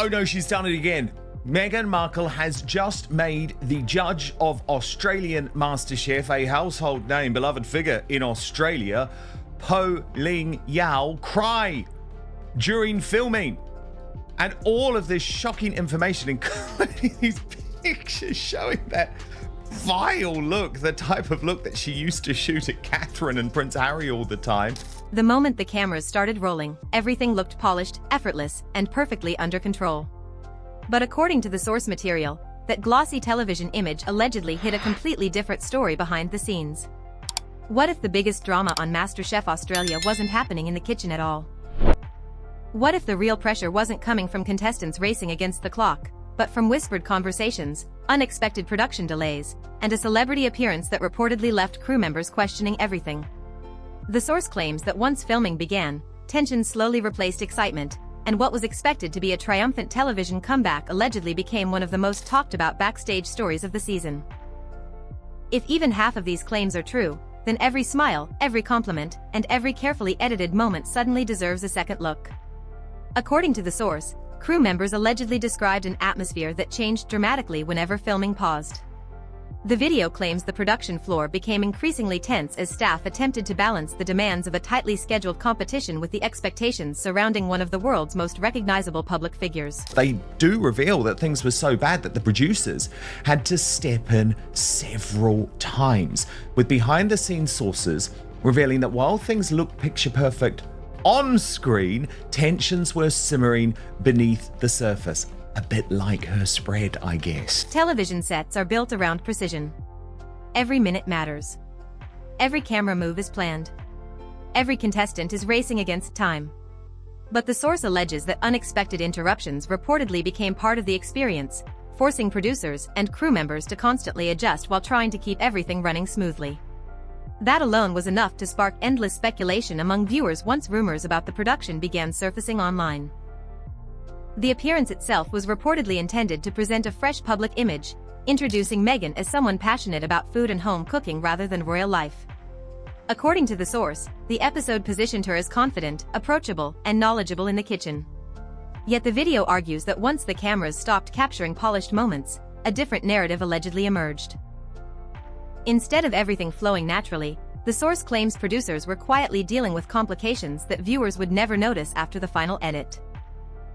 Oh no, she's done it again. Meghan Markle has just made the judge of Australian MasterChef, a household name, beloved figure in Australia, Po Ling Yao, cry during filming. And all of this shocking information, including these pictures showing that vile look, the type of look that she used to shoot at Catherine and Prince Harry all the time. The moment the cameras started rolling, everything looked polished, effortless, and perfectly under control. But according to the source material, that glossy television image allegedly hid a completely different story behind the scenes. What if the biggest drama on MasterChef Australia wasn't happening in the kitchen at all? What if the real pressure wasn't coming from contestants racing against the clock, but from whispered conversations, unexpected production delays, and a celebrity appearance that reportedly left crew members questioning everything? The source claims that once filming began, tension slowly replaced excitement, and what was expected to be a triumphant television comeback allegedly became one of the most talked about backstage stories of the season. If even half of these claims are true, then every smile, every compliment, and every carefully edited moment suddenly deserves a second look. According to the source, crew members allegedly described an atmosphere that changed dramatically whenever filming paused. The video claims the production floor became increasingly tense as staff attempted to balance the demands of a tightly scheduled competition with the expectations surrounding one of the world's most recognizable public figures. They do reveal that things were so bad that the producers had to step in several times, with behind-the-scenes sources revealing that while things looked picture-perfect on screen, tensions were simmering beneath the surface. A bit like her spread, I guess. Television sets are built around precision. Every minute matters. Every camera move is planned. Every contestant is racing against time. But the source alleges that unexpected interruptions reportedly became part of the experience, forcing producers and crew members to constantly adjust while trying to keep everything running smoothly. That alone was enough to spark endless speculation among viewers once rumors about the production began surfacing online. The appearance itself was reportedly intended to present a fresh public image, introducing Meghan as someone passionate about food and home cooking rather than royal life. According to the source, the episode positioned her as confident, approachable, and knowledgeable in the kitchen. Yet the video argues that once the cameras stopped capturing polished moments, a different narrative allegedly emerged. Instead of everything flowing naturally, the source claims producers were quietly dealing with complications that viewers would never notice after the final edit.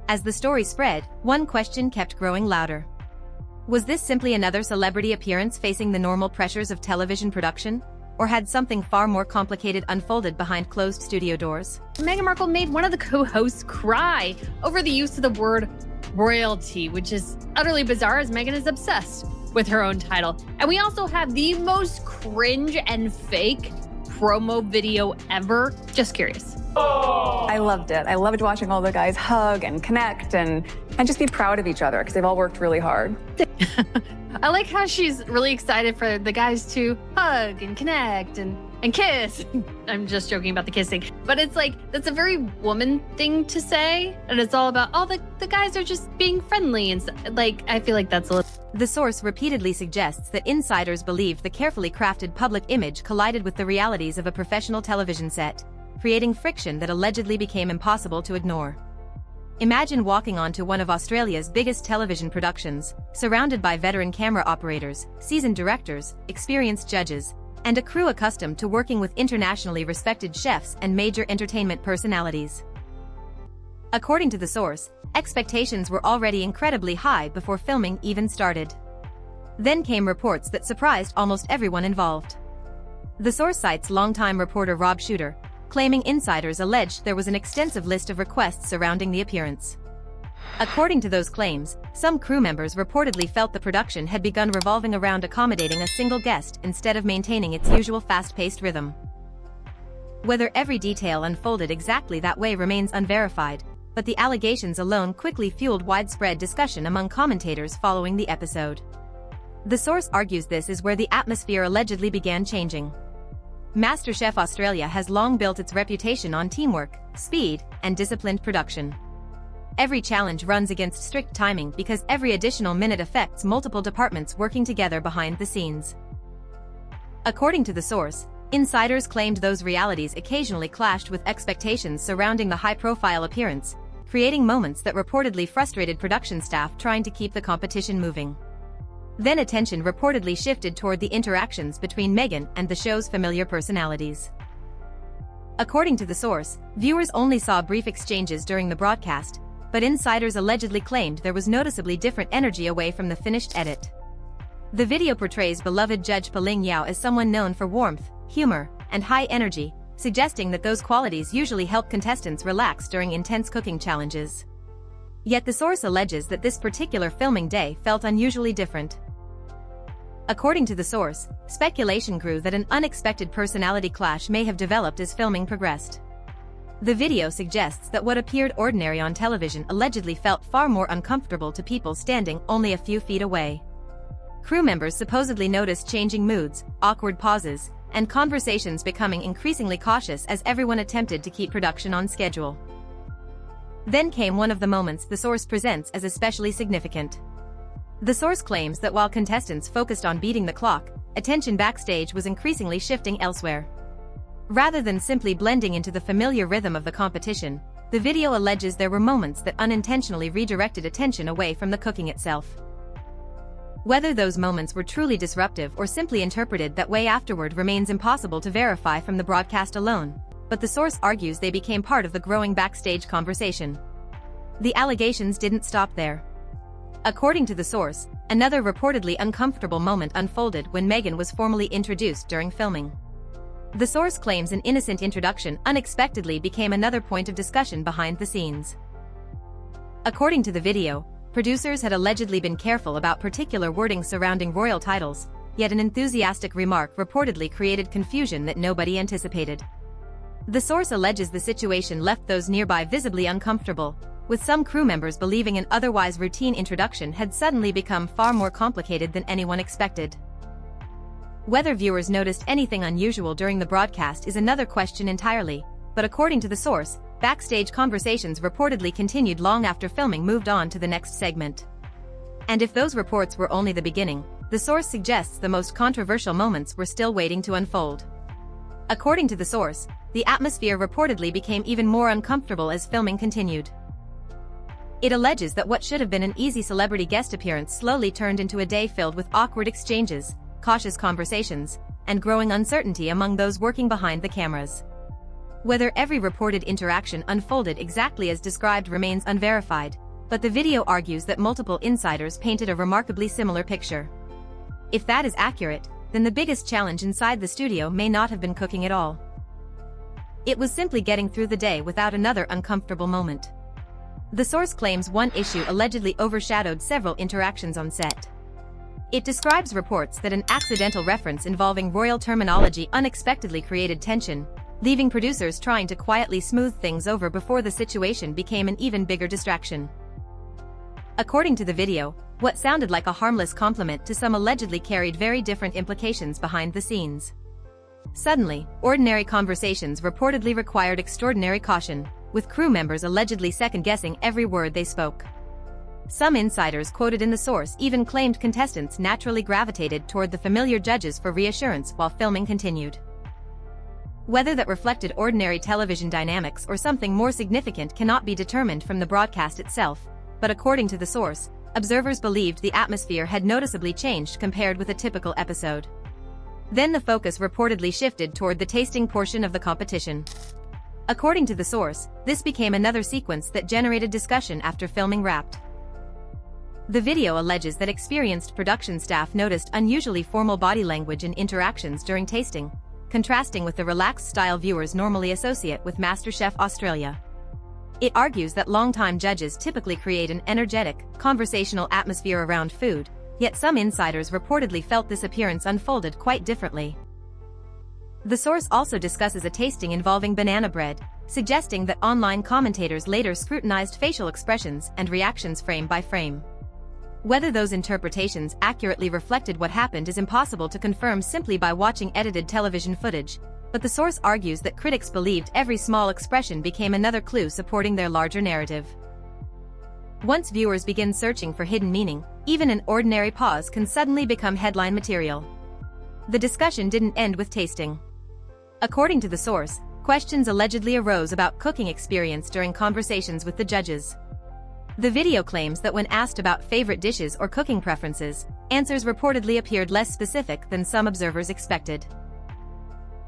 As the story spread, one question kept growing louder. Was this simply another celebrity appearance facing the normal pressures of television production? Or had something far more complicated unfolded behind closed studio doors? Meghan Markle made one of the co-hosts cry over the use of the word royalty, which is utterly bizarre as Meghan is obsessed with her own title. And we also have the most cringe and fake promo video ever. Just curious. I loved it. I loved watching all the guys hug and connect and just be proud of each other because they've all worked really hard. I like how she's really excited for the guys to hug and connect and kiss. I'm just joking about the kissing. But it's like, that's a very woman thing to say. And it's all about, oh, the guys are just being friendly. And like, I feel like that's a little... The source repeatedly suggests that insiders believed the carefully crafted public image collided with the realities of a professional television set, creating friction that allegedly became impossible to ignore. Imagine walking onto one of Australia's biggest television productions, surrounded by veteran camera operators, seasoned directors, experienced judges, and a crew accustomed to working with internationally respected chefs and major entertainment personalities. According to the source, expectations were already incredibly high before filming even started. Then came reports that surprised almost everyone involved. The source cites longtime reporter Rob Shooter, claiming insiders alleged there was an extensive list of requests surrounding the appearance. According to those claims, some crew members reportedly felt the production had begun revolving around accommodating a single guest instead of maintaining its usual fast-paced rhythm. Whether every detail unfolded exactly that way remains unverified, but the allegations alone quickly fueled widespread discussion among commentators following the episode. The source argues this is where the atmosphere allegedly began changing. MasterChef Australia has long built its reputation on teamwork, speed, and disciplined production. Every challenge runs against strict timing because every additional minute affects multiple departments working together behind the scenes. According to the source, insiders claimed those realities occasionally clashed with expectations surrounding the high-profile appearance, creating moments that reportedly frustrated production staff trying to keep the competition moving. Then attention reportedly shifted toward the interactions between Meghan and the show's familiar personalities. According to the source, viewers only saw brief exchanges during the broadcast, but insiders allegedly claimed there was noticeably different energy away from the finished edit. The video portrays beloved judge Pa-Ling Yao as someone known for warmth, humor, and high energy, suggesting that those qualities usually help contestants relax during intense cooking challenges. Yet the source alleges that this particular filming day felt unusually different. According to the source, speculation grew that an unexpected personality clash may have developed as filming progressed. The video suggests that what appeared ordinary on television allegedly felt far more uncomfortable to people standing only a few feet away. Crew members supposedly noticed changing moods, awkward pauses, and conversations becoming increasingly cautious as everyone attempted to keep production on schedule. Then came one of the moments the source presents as especially significant. The source claims that while contestants focused on beating the clock, attention backstage was increasingly shifting elsewhere. Rather than simply blending into the familiar rhythm of the competition, the video alleges there were moments that unintentionally redirected attention away from the cooking itself. Whether those moments were truly disruptive or simply interpreted that way afterward remains impossible to verify from the broadcast alone, but the source argues they became part of the growing backstage conversation. The allegations didn't stop there. According to the source, another reportedly uncomfortable moment unfolded when Meghan was formally introduced during filming. The source claims an innocent introduction unexpectedly became another point of discussion behind the scenes. According to the video, producers had allegedly been careful about particular wording surrounding royal titles, yet an enthusiastic remark reportedly created confusion that nobody anticipated. The source alleges the situation left those nearby visibly uncomfortable, with some crew members believing an otherwise routine introduction had suddenly become far more complicated than anyone expected. Whether viewers noticed anything unusual during the broadcast is another question entirely, but according to the source, backstage conversations reportedly continued long after filming moved on to the next segment. And if those reports were only the beginning, the source suggests the most controversial moments were still waiting to unfold. According to the source, the atmosphere reportedly became even more uncomfortable as filming continued. It alleges that what should have been an easy celebrity guest appearance slowly turned into a day filled with awkward exchanges, cautious conversations, and growing uncertainty among those working behind the cameras. Whether every reported interaction unfolded exactly as described remains unverified, but the video argues that multiple insiders painted a remarkably similar picture. If that is accurate, then the biggest challenge inside the studio may not have been cooking at all. It was simply getting through the day without another uncomfortable moment. The source claims one issue allegedly overshadowed several interactions on set. It describes reports that an accidental reference involving royal terminology unexpectedly created tension, leaving producers trying to quietly smooth things over before the situation became an even bigger distraction. According to the video, what sounded like a harmless compliment to some allegedly carried very different implications behind the scenes. Suddenly, ordinary conversations reportedly required extraordinary caution, with crew members allegedly second-guessing every word they spoke. Some insiders quoted in the source even claimed contestants naturally gravitated toward the familiar judges for reassurance while filming continued. Whether that reflected ordinary television dynamics or something more significant cannot be determined from the broadcast itself, but according to the source, observers believed the atmosphere had noticeably changed compared with a typical episode. Then the focus reportedly shifted toward the tasting portion of the competition. According to the source, this became another sequence that generated discussion after filming wrapped. The video alleges that experienced production staff noticed unusually formal body language and interactions during tasting, contrasting with the relaxed style viewers normally associate with MasterChef Australia. It argues that longtime judges typically create an energetic, conversational atmosphere around food, yet some insiders reportedly felt this appearance unfolded quite differently. The source also discusses a tasting involving banana bread, suggesting that online commentators later scrutinized facial expressions and reactions frame by frame. Whether those interpretations accurately reflected what happened is impossible to confirm simply by watching edited television footage, but the source argues that critics believed every small expression became another clue supporting their larger narrative. Once viewers begin searching for hidden meaning, even an ordinary pause can suddenly become headline material. The discussion didn't end with tasting. According to the source, Questions allegedly arose about cooking experience during conversations with the judges. The video claims that when asked about favorite dishes or cooking preferences, answers reportedly appeared less specific than some observers expected.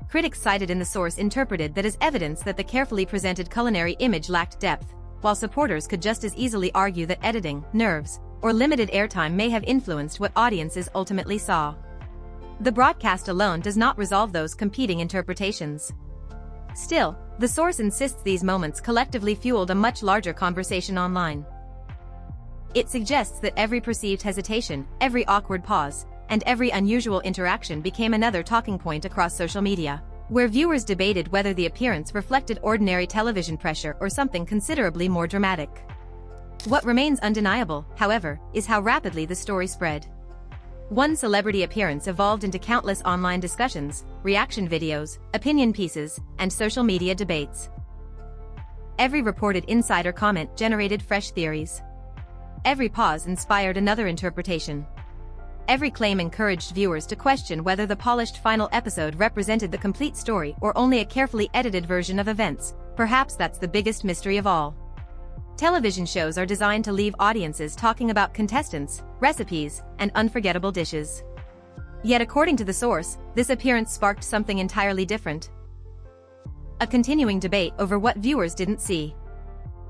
Critics cited in the source interpreted that as evidence that the carefully presented culinary image lacked depth, while supporters could just as easily argue that editing, nerves, or limited airtime may have influenced what audiences ultimately saw. The broadcast alone does not resolve those competing interpretations. Still, the source insists these moments collectively fueled a much larger conversation online. It suggests that every perceived hesitation, every awkward pause, and every unusual interaction became another talking point across social media, where viewers debated whether the appearance reflected ordinary television pressure or something considerably more dramatic. What remains undeniable, however, is how rapidly the story spread. One celebrity appearance evolved into countless online discussions, reaction videos, opinion pieces, and social media debates. Every reported insider comment generated fresh theories. Every pause inspired another interpretation. Every claim encouraged viewers to question whether the polished final episode represented the complete story or only a carefully edited version of events. Perhaps that's the biggest mystery of all. Television shows are designed to leave audiences talking about contestants, recipes, and unforgettable dishes. Yet according to the source, this appearance sparked something entirely different. A continuing debate over what viewers didn't see.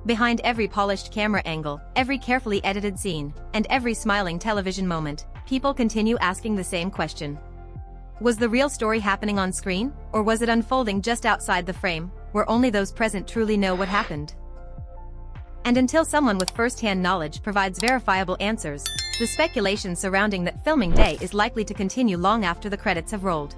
Behind every polished camera angle, every carefully edited scene, and every smiling television moment, people continue asking the same question. Was the real story happening on screen, or was it unfolding just outside the frame, where only those present truly know what happened? And until someone with first-hand knowledge provides verifiable answers, the speculation surrounding that filming day is likely to continue long after the credits have rolled.